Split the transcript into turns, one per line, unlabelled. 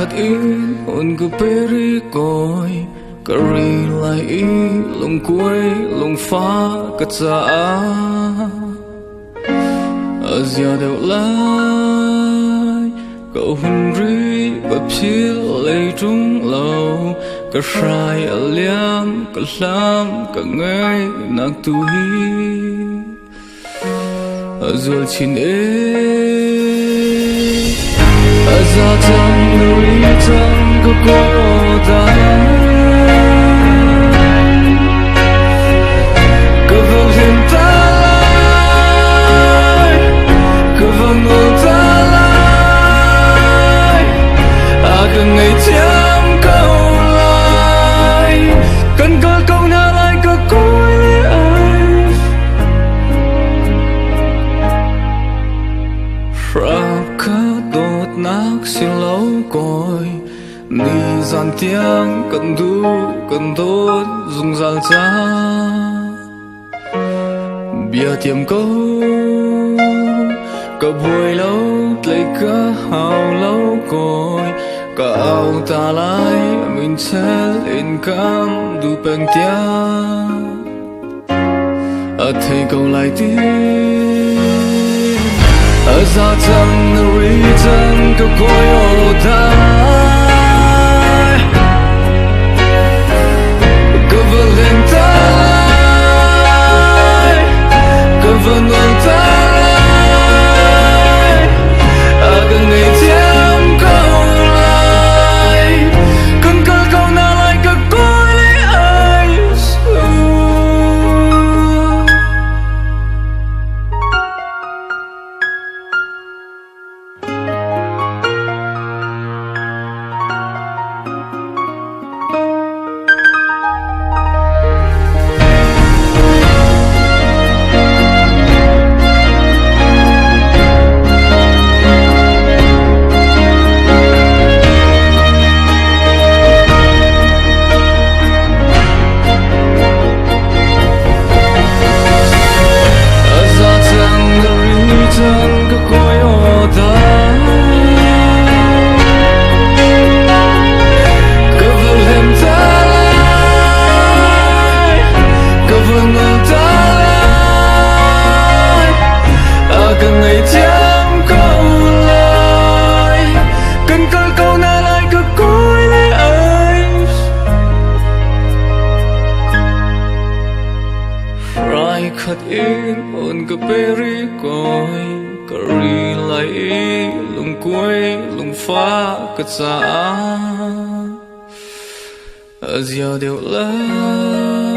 khát in hồn cứ beri coi cà ri lại lùng cuối lùng phá cất ra ở giờ đều lại cậu hôn ri bập xíu lấy trung lâu cà sai ở liam cà lam cà ngay nạc tuổi ở giờ chín ở giờ chẳng người chẳng có cô ta cứ vâng hiện ta lại cứ vâng ngồi ta lại cứ ngày chém câu lại cần cơ câu nào lại cơ cuối ai rap khá đột nát xin lâu coi ni gian tiếng cần du cần tốt dùng gian xa bia tiệm câu cả buổi lâu lấy cả hào lâu coi cả áo ta lại mình sẽ lên cam du bèn tiếng ở thầy câu lại tiếng ở ra chẳng người chẳng có coi ô ta cứ vượt lên ta lại cứ vượt ngồi ta lại cứ ngày thêm câu lại cần cơ câu nào lại cứ coi lấy ai khát in hồn cứ beri coi cà ri lại lùng cuối lùng phá cất ra ở giờ đều lại